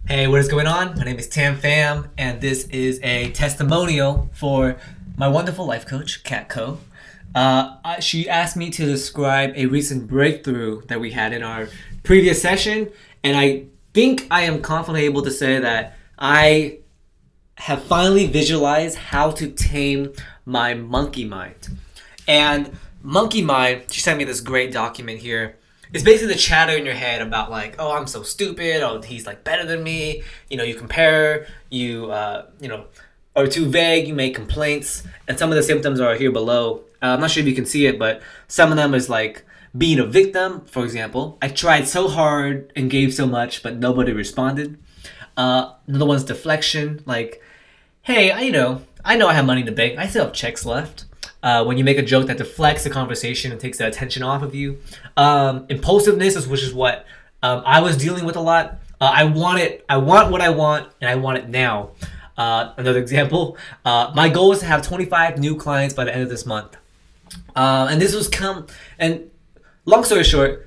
Hey, what is going on? My name is Tam Pham, and this is a testimonial for my wonderful life coach, Kat Co. She asked me to describe a recent breakthrough that we had in our previous session, and I think I am confidently able to say that I have finally visualized how to tame my monkey mind. And monkey mind, she sent me this great document here. It's basically the chatter in your head about like, oh, I'm so stupid. Oh, he's like better than me. You know, you compare, are too vague. You make complaints. And some of the symptoms are here below. I'm not sure if you can see it, but some of them is like being a victim, for example. I tried so hard and gave so much, but nobody responded. Another one's deflection. Like, hey, I know I have money in the bank. I still have checks left. When you make a joke that deflects the conversation and takes the attention off of you. Impulsiveness, which is what I was dealing with a lot. I want what I want, and I want it now. Another example, my goal is to have 25 new clients by the end of this month. And this was and long story short,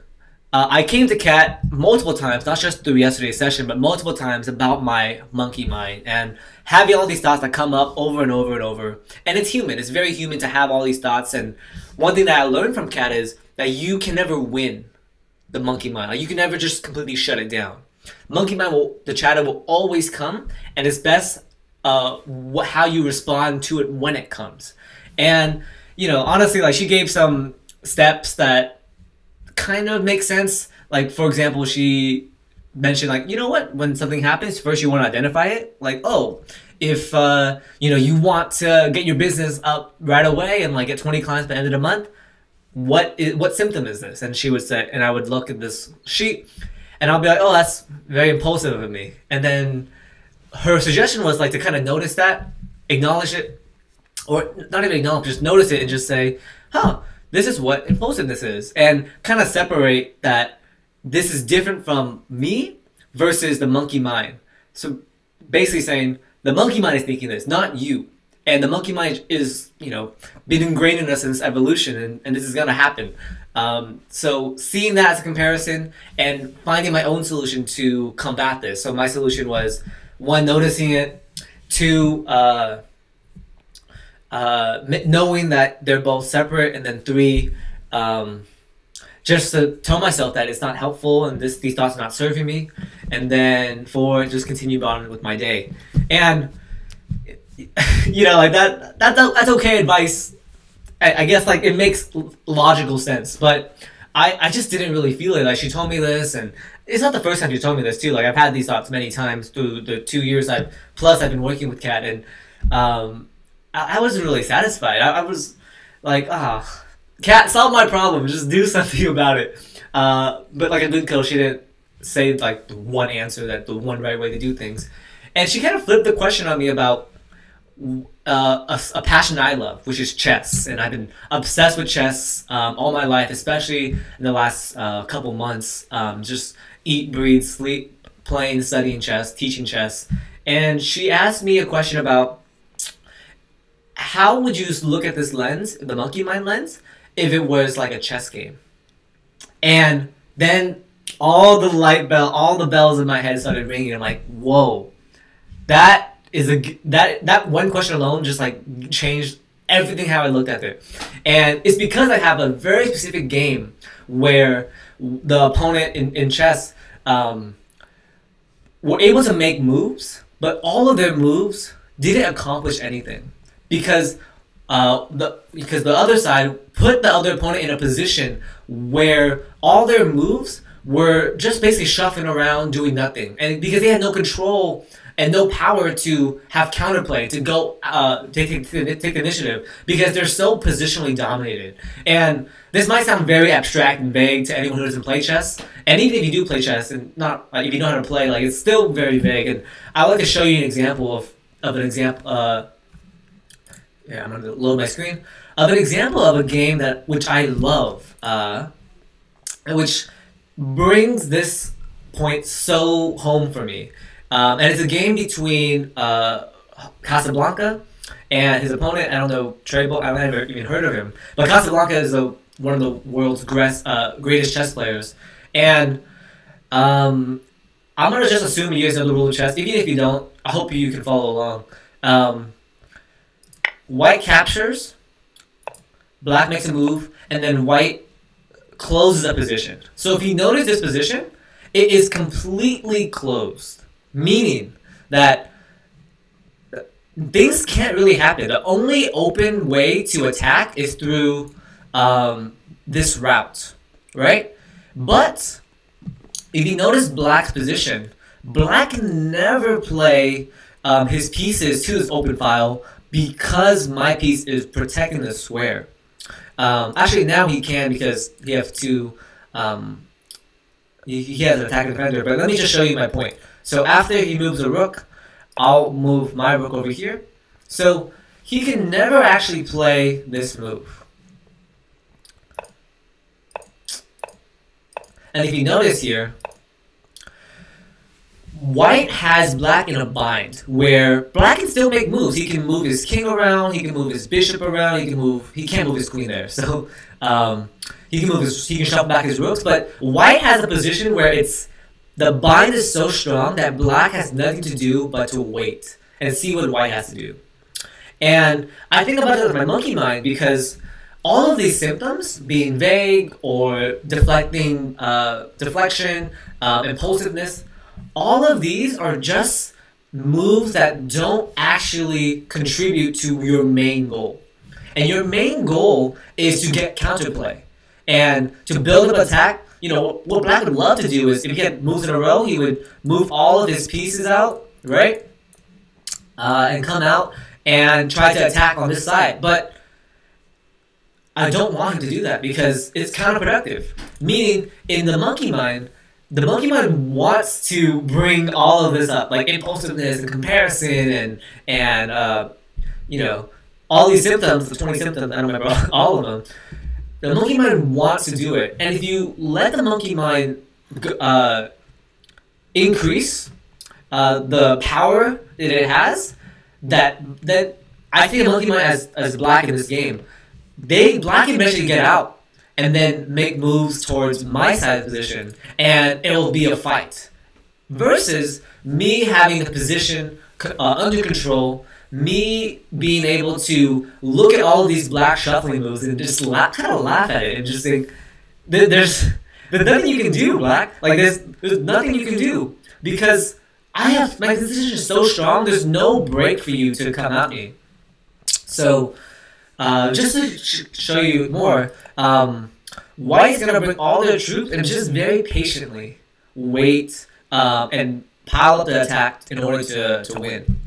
I came to Kat multiple times, not just through yesterday's session, but multiple times about my monkey mind and having all these thoughts that come up over and over and over. And it's human. It's very human to have all these thoughts. And one thing that I learned from Kat is that you can never win the monkey mind. Like, you can never just completely shut it down. Monkey mind, the chatter will always come, and it's best how you respond to it when it comes. And, honestly, like, she gave some steps that kind of makes sense. Like, for example, she mentioned, like, you know what, when something happens, first you want to identify it. Like, oh, if you want to get your business up right away and like get 20 clients by the end of the month, what symptom is this? And she would say, and I would look at this sheet and I'll be like, oh, that's very impulsive of me. And then her suggestion was like to kind of notice that, acknowledge it, or not even acknowledge, just notice it and just say, huh, this is what impulsiveness is, and kind of separate that this is different from me versus the monkey mind. So basically saying the monkey mind is thinking this, not you. And the monkey mind is, been ingrained in us since evolution, and this is going to happen. So seeing that as a comparison and finding my own solution to combat this. So my solution was, one, noticing it, two, knowing that they're both separate, and then three, just to tell myself that it's not helpful and these thoughts are not serving me, and then four, just continue on with my day. And like that's okay advice. I guess, like, it makes logical sense, but I just didn't really feel it. Like, she told me this, and it's not the first time she told me this too. Like, I've had these thoughts many times through the 2 years I've been working with Kat, and I wasn't really satisfied. I was like, Kat, solve my problem. Just do something about it. But like a good coach, she didn't say like the one answer, that the one right way to do things. And she kind of flipped the question on me about a passion I love, which is chess. And I've been obsessed with chess all my life, especially in the last couple months. Just eat, breathe, sleep, playing, studying chess, teaching chess. And she asked me a question about, how would you look at this lens, the monkey mind lens, if it was like a chess game? And then all the bells in my head started ringing. I'm like, whoa, that one question alone just like changed everything how I looked at it. And it's because I have a very specific game where the opponent in chess were able to make moves, but all of their moves didn't accomplish anything. Because the other side put the other opponent in a position where all their moves were just basically shuffling around doing nothing. And because they had no control and no power to have counterplay, to go take the initiative, because they're so positionally dominated. And this might sound very abstract and vague to anyone who doesn't play chess. And even if you do play chess and not if you know how to play, like, it's still very vague. And I would like to show you an example of an example. Yeah, I'm gonna load my screen of an example of a game which I love, and which brings this point so home for me. And it's a game between Casablanca and his opponent. I don't know, Treble. I've never even heard of him, but Casablanca is one of the world's greatest chess players. And I'm gonna just assume you guys know the rule of chess. Even if you don't, I hope you can follow along. White captures, black makes a move, and then white closes a position. So if you notice this position, it is completely closed, meaning that things can't really happen. The only open way to attack is through this route, right? But if you notice black's position, black can never play his pieces to this open file because my piece is protecting the square. Actually, now he can because he has two. He has an attack and defender. But let me just show you my point. So after he moves a rook, I'll move my rook over here. So he can never actually play this move. And if you notice here, white has black in a bind, where black can still make moves. He can move his king around, he can move his bishop around, he can't move his queen there. So he can shuffle back his rooks, but white has a position where the bind is so strong that black has nothing to do but to wait and see what white has to do. And I think about it with my monkey mind because all of these symptoms, being vague or deflection, impulsiveness, all of these are just moves that don't actually contribute to your main goal. And your main goal is to get counterplay and to build up attack. You know, what black would love to do is, if he had moves in a row, he would move all of his pieces out, right? And come out and try to attack on this side. But I don't want him to do that because it's counterproductive. Meaning, in the monkey mind wants to bring all of this up, like impulsiveness and comparison and you know, all these symptoms, the 20 symptoms, I don't remember all of them. The monkey mind wants to do it. And if you let the monkey mind increase the power that it has, that I think a monkey mind as black in this game, black can eventually get out and then make moves towards my side of the position, and it'll be a fight. Versus me having the position under control, me being able to look at all of these black shuffling moves and just kind of laugh at it and just think, there's nothing you can do, black. Like there's nothing you can do because my position is so strong. There's no break for you to come at me. So just to show you more, white's gonna bring all their troops and just very patiently wait and pile up the attack in order to win.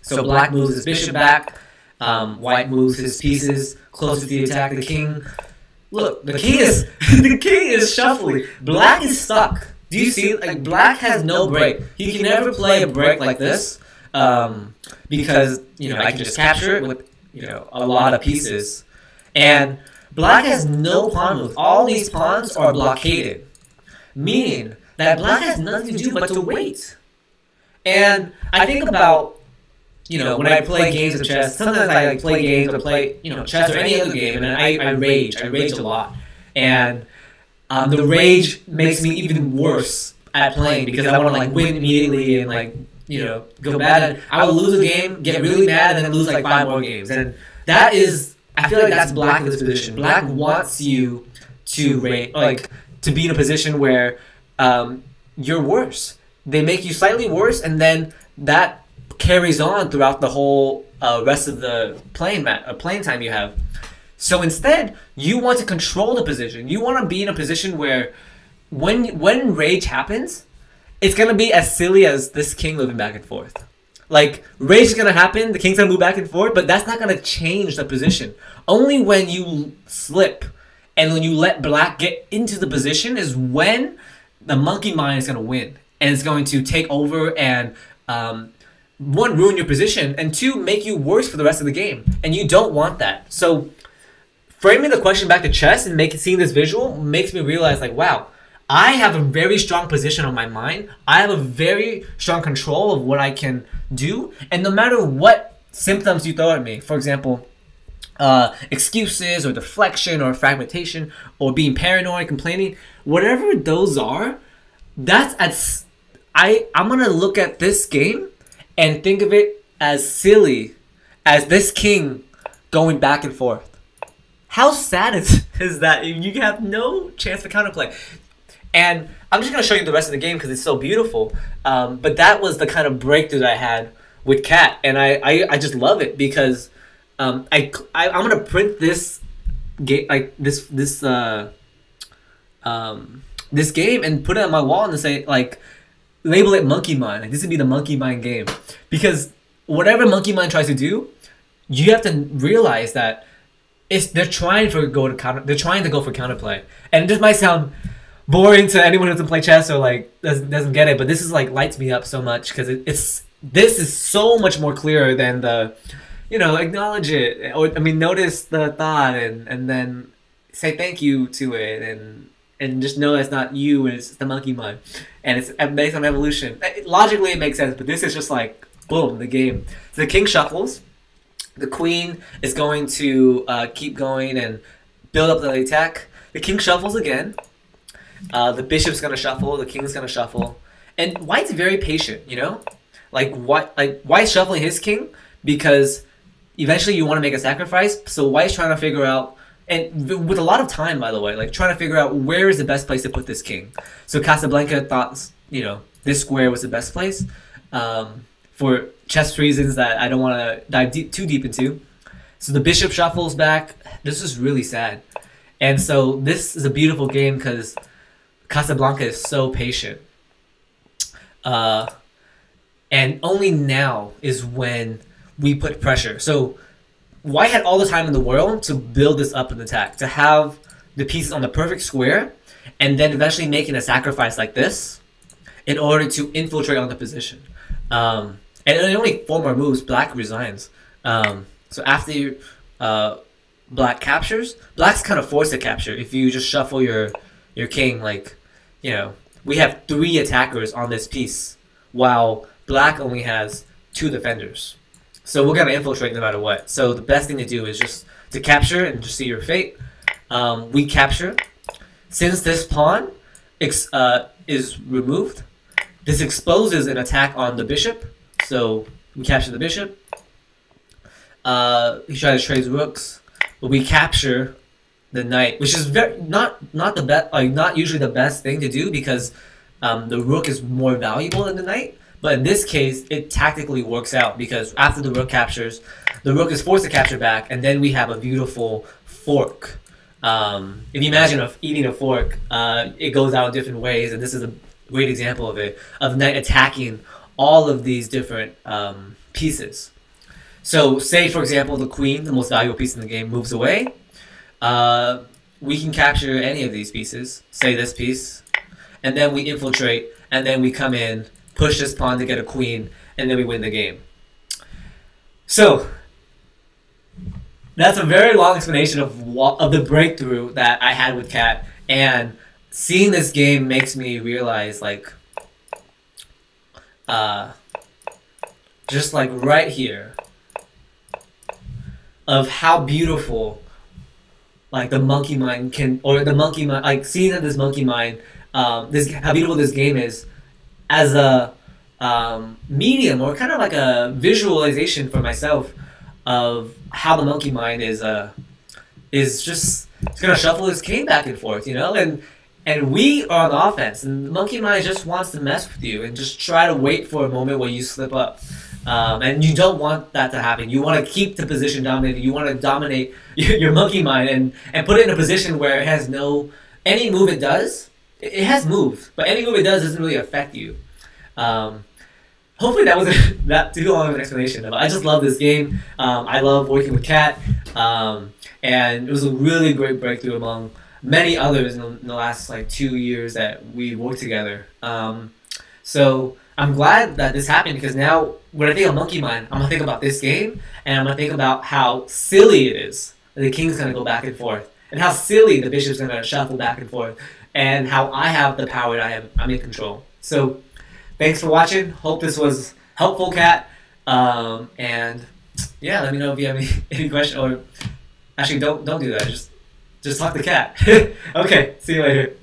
So black moves his bishop back, white moves his pieces closer to the attack. The king, look, the king is shuffling. Black is stuck. Do you see? Like black has no break. He can never play a break like this because I can just capture it with a lot of pieces. And black has no pawn moves. All these pawns are blockaded, meaning that black has nothing to do but to wait. And I think about when I play games of chess, sometimes I play games or play chess or any other game, and I rage a lot, and the rage makes me even worse at playing because I want to win immediately and go bad. And I will lose a game, get really mad, and then lose 5 more games. And that is, I feel like that's black in this position. Black wants you to be in a position where you're worse. They make you slightly worse, and then that carries on throughout the whole rest of the playing time you have. So instead, you want to control the position. You want to be in a position where when rage happens, it's going to be as silly as this king moving back and forth. Like, rage is going to happen, the king's going to move back and forth, but that's not going to change the position. Only when you slip and when you let black get into the position is when the monkey mind is going to win. And it's going to take over and, one, ruin your position, and two, make you worse for the rest of the game. And you don't want that. So, framing the question back to chess and seeing this visual makes me realize, wow, I have a very strong position on my mind. I have a very strong control of what I can do. And no matter what symptoms you throw at me, for example, excuses or deflection or fragmentation or being paranoid, complaining, whatever those are, that's I'm gonna look at this game and think of it as silly as this king going back and forth. How sad is that? You have no chance for counterplay. And I'm just gonna show you the rest of the game because it's so beautiful. But that was the kind of breakthrough that I had with Cat, and I just love it because I'm gonna print this game, like this game, and put it on my wall and say, like, label it Monkey Mind. Like, this would be the Monkey Mind game, because whatever Monkey Mind tries to do, you have to realize that they're trying to go for counterplay, and it just might sound boring to anyone who doesn't play chess or like doesn't get it, but this is like lights me up so much because this is so much more clearer than the, acknowledge it, or notice the thought and then say thank you to it, and just know it's not you, and it's the Monkey Mind, and it's based on evolution. Logically it makes sense, but this is just like boom, the game. So the king shuffles, the queen is going to keep going and build up the attack. The king shuffles again. The bishop's gonna shuffle, the king's gonna shuffle, and white's very patient. White's shuffling his king because eventually you want to make a sacrifice. So white's trying to figure out, and with a lot of time, by the way, like trying to figure out where is the best place to put this king. So Casablanca thought, this square was the best place for chess reasons that I don't want to dive too deep into. So the bishop shuffles back. This is really sad, and so this is a beautiful game because Casablanca is so patient. And only now is when we put pressure. So white had all the time in the world to build this up in the attack, to have the pieces on the perfect square, and then eventually making a sacrifice like this in order to infiltrate on the position. And in only 4 more moves, black resigns. So after black captures, black's kind of forced to capture. If you just shuffle your king, like, we have 3 attackers on this piece, while black only has 2 defenders. So we're gonna infiltrate no matter what. So the best thing to do is just to capture and just see your fate. We capture. Since this pawn is removed, this exposes an attack on the bishop. So we capture the bishop. He tries to trade rooks, but we capture the knight, which is not the best, not usually the best thing to do because the rook is more valuable than the knight. But in this case, it tactically works out because after the rook captures, the rook is forced to capture back, and then we have a beautiful fork. If you imagine eating a fork, it goes out in different ways, and this is a great example of it, of the knight attacking all of these different pieces. So say, for example, the queen, the most valuable piece in the game, moves away. We can capture any of these pieces, say this piece, and then we infiltrate, and then we come in, push this pawn to get a queen, and then we win the game. So that's a very long explanation of the breakthrough that I had with Cat, and seeing this game makes me realize, like, just like right here, of how beautiful, like, the Monkey Mind can, or the Monkey Mind, like, seeing that this Monkey Mind, how beautiful this game is as a medium, or kind of like a visualization for myself of how the Monkey Mind is just, it's gonna shuffle his king back and forth, and we are on offense, and the Monkey Mind just wants to mess with you and just try to wait for a moment where you slip up. And you don't want that to happen. You want to keep the position dominated. You want to dominate your Monkey Mind and put it in a position where it has any move it does, it has moves, but any move it does doesn't really affect you. Hopefully that wasn't that too long of an explanation. But I just love this game. I love working with Cat, and it was a really great breakthrough among many others in the last 2 years that we worked together. So I'm glad that this happened, because now when I think of Monkey Mind, I'm gonna think about this game, and I'm gonna think about how silly it is that the king's gonna go back and forth, and how silly the bishop's gonna shuffle back and forth, and how I have the power that I'm in control. So thanks for watching. Hope this was helpful, Cat. And yeah, let me know if you have any questions, or actually don't do that. Just talk to Cat. Okay, see you later.